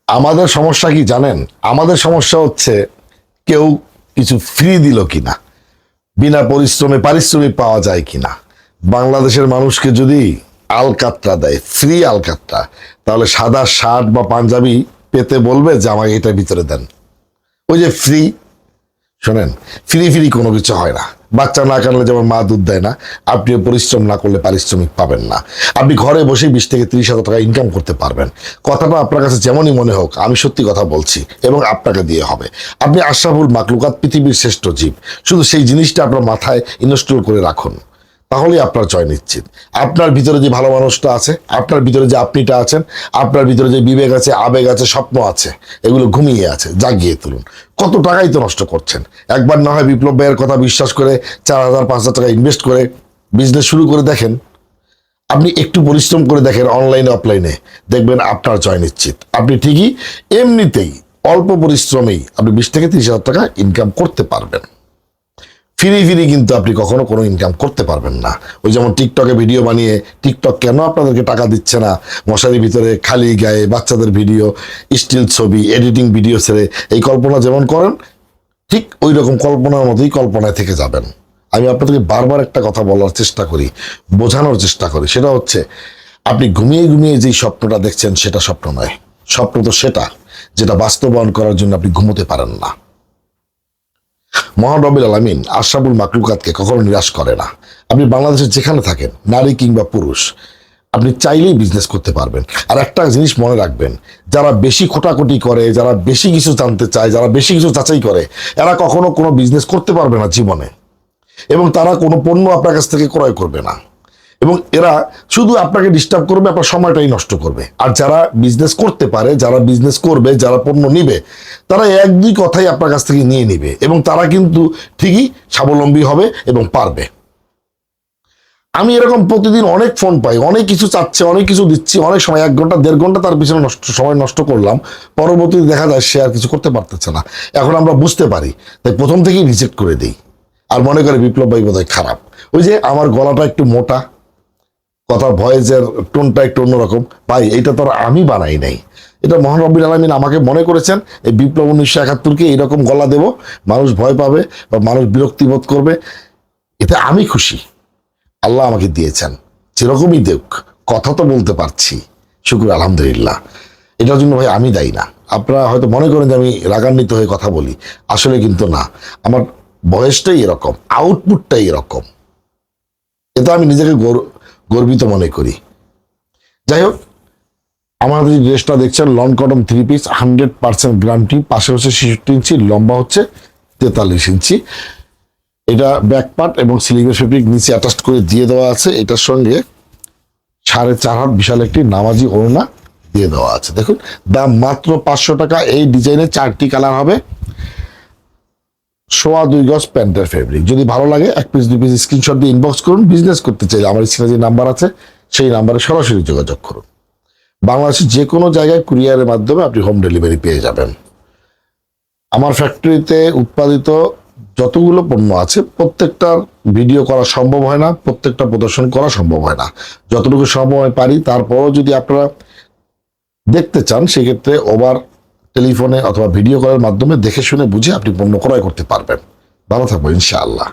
আমাদের সমস্যা কি জানেন? আমাদের সমস্যা হচ্ছে কেউ কিছু ফ্রি দিল কিনা, বিনা পরিশ্রমে পারিশ্রমিক পাওয়া যায় কিনা। বাংলাদেশের মানুষকে যদি আলকাতরা দেয়, ফ্রি আলকাতরা, তাহলে সাদা শার্ট বা পাঞ্জাবি পেতে বলবে যে আমাকে এটার ভিতরে দেন। ওই যে ফ্রি, শোনেন, ফ্রি ফ্রি কোনো কিছু হয় না। বাচ্চা না কানলে যেমন মা দুধ দেয় না, আপনিও পরিশ্রম না করলে পারিশ্রমিক পাবেন না। আপনি ঘরে বসে 20 থেকে 30 হাজার টাকা ইনকাম করতে পারবেন। কথাটা আপনার কাছে যেমনই মনে হোক, আমি সত্যি কথা বলছি এবং আপনাকে দিয়ে হবে। আপনি আশরাফুল মাকলুকাত, পৃথিবীর শ্রেষ্ঠ জীব। শুধু সেই জিনিসটা আপনার মাথায় ইনস্টল করে রাখুন, তাহলেই আপনার জয় নিশ্চিত। আপনার ভিতরে যে ভালো মানুষটা আছে, আপনার ভিতরে যে আপনিটা আছেন, আপনার ভিতরে যে বিবেক আছে, আবেগ আছে, স্বপ্ন আছে, এগুলো ঘুমিয়ে আছে, জাগিয়ে তুলুন। কত টাকাই তো নষ্ট করছেন। একবার না হয় বিপ্লব ভাইয়ের কথা বিশ্বাস করে 4,000 5,000 টাকা ইনভেস্ট করে বিজনেস শুরু করে দেখেন। আপনি একটু পরিশ্রম করে দেখেন, অনলাইনে অফলাইনে, দেখবেন আপনার জয় নিশ্চিত। আপনি ঠিকই এমনিতেই অল্প পরিশ্রমেই আপনি 20 থেকে 30 হাজার টাকা ইনকাম করতে পারবেন। ফিরি ফিরি কিন্তু আপনি কখনো কোনো ইনকাম করতে পারবেন না। ওই যেমন টিকটকে ভিডিও বানিয়ে, টিকটক কেন আপনাদেরকে টাকা দিচ্ছে না, মশারির ভিতরে খালি গায়ে বাচ্চাদের ভিডিও, স্টিল ছবি, এডিটিং ভিডিও ছেড়ে এই কল্পনা যেমন করেন, ঠিক ওই রকম কল্পনার মতোই কল্পনায় থেকে যাবেন। আমি আপনাদেরকে বারবার একটা কথা বলার চেষ্টা করি, বোঝানোর চেষ্টা করি, সেটা হচ্ছে আপনি ঘুমিয়ে ঘুমিয়ে যেই স্বপ্নটা দেখছেন সেটা স্বপ্ন নয়। স্বপ্ন তো সেটা যেটা বাস্তবায়ন করার জন্য আপনি ঘুমোতে পারেন না। মহান রব্বুল আলামিন আশরাফুল মাকলুকাতকে কখনো নিরাশ করে না। আপনি বাংলাদেশের যেখানে থাকেন, নারী কিংবা পুরুষ, আপনি চাইলেই বিজনেস করতে পারবেন। আর একটা জিনিস মনে রাখবেন, যারা বেশি খোটাখুটি করে, যারা বেশি কিছু জানতে চায়, যারা বেশি কিছু যাচাই করে, এরা কখনো কোনো বিজনেস করতে পারবে না জীবনে। এবং তারা কোনো পণ্য আপনার কাছ থেকে ক্রয় করবে না। এবং এরা শুধু আপনাকে ডিস্টার্ব করবে, আপনার সময়টাই নষ্ট করবে। আর যারা বিজনেস করতে পারে, যারা বিজনেস করবে, যারা পণ্য নিবে, তারা 1-2 কথাই আপনার কাছ থেকে নিয়ে নিবে এবং তারা কিন্তু ঠিকই স্বাবলম্বী হবে এবং পারবে। আমি এরকম প্রতিদিন অনেক ফোন পাই, অনেক কিছু চাচ্ছে, অনেক কিছু দিচ্ছি, অনেক সময় 1 ঘন্টা 1.5 ঘন্টা তার পিছনে সময় নষ্ট করলাম, পরবর্তীতে দেখা যায় সে আর কিছু করতে পারতেছে না। এখন আমরা বুঝতে পারি, তাই প্রথম থেকেই রিজেক্ট করে দিই। আর মনে করে বিপ্লব ভাই বোধহয় খারাপ। ওই যে আমার গলাটা একটু মোটা, কথার ভয়েসের টোনটা একটু অন্যরকম, ভাই এইটা তো আর আমি বানাই নাই, এটা মহান রব্বুল আলামিন আমাকে মনে করেছেন। এই বিপ্লব 1971-কে এইরকম গলা দেব, মানুষ ভয় পাবে বা মানুষ বিরক্তি বোধ করবে, এতে আমি খুশি। আল্লাহ আমাকে দিয়েছেন, যেরকমই দেখ, কথা তো বলতে পারছি, শুকুর আলহামদুলিল্লাহ। এটার জন্য ভাই আমি দায়ী না। আপনারা হয়তো মনে করেন যে আমি রাগান্বিত হয়ে কথা বলি, আসলে কিন্তু না। আমার বয়সটাই এরকম, আউটপুটটাই এরকম, এটা আমি নিজেকে গর্বিত মনে করি। যাই হোক, আমাদের যে ড্রেসটা দেখছেন, লন কটন 3 পিস, 100% গ্যারান্টি। পাশে হচ্ছে 66 ইঞ্চি, লম্বা হচ্ছে 43 ইঞ্চি। এটা ব্যাক পার্ট এবং স্লিভের ফেব্রিক নিচে অ্যাটাচ করে দিয়ে দেওয়া আছে। এটার সঙ্গে 4.5 হাত বিশাল একটি নামাজি ওড়না দিয়ে দেওয়া আছে। দেখুন, দাম মাত্র 500 টাকা। এই ডিজাইনের 4টি কালার হবে। 2.25 গজ প্যান্টের ফেব্রিক। যদি ভালো লাগে 1 পিস 2 পিস স্ক্রিনশট দিয়ে ইনবক্স করুন। বিজনেস করতে চাইলে আমার স্ক্রিনে যে নাম্বার আছে সেই নাম্বারে সরাসরি যোগাযোগ করুন। বাংলাদেশের যে কোনো জায়গায় কুরিয়ারের মাধ্যমে আপনি হোম ডেলিভারি পেয়ে যাবেন। আমার ফ্যাক্টরিতে উৎপাদিত যতগুলো পণ্য আছে প্রত্যেকটার ভিডিও করা সম্ভব হয় না, প্রত্যেকটা প্রদর্শন করা সম্ভব হয় না। যতটুকু সময় পারি, তারপরও যদি আপনারা দেখতে চান, সেক্ষেত্রে ওভার টেলিফোনে অথবা ভিডিও কলের মাধ্যমে দেখে শুনে বুঝে আপনি পণ্য ক্রয় করতে পারবেন। ভালো থাকবো ইনশাআল্লাহ।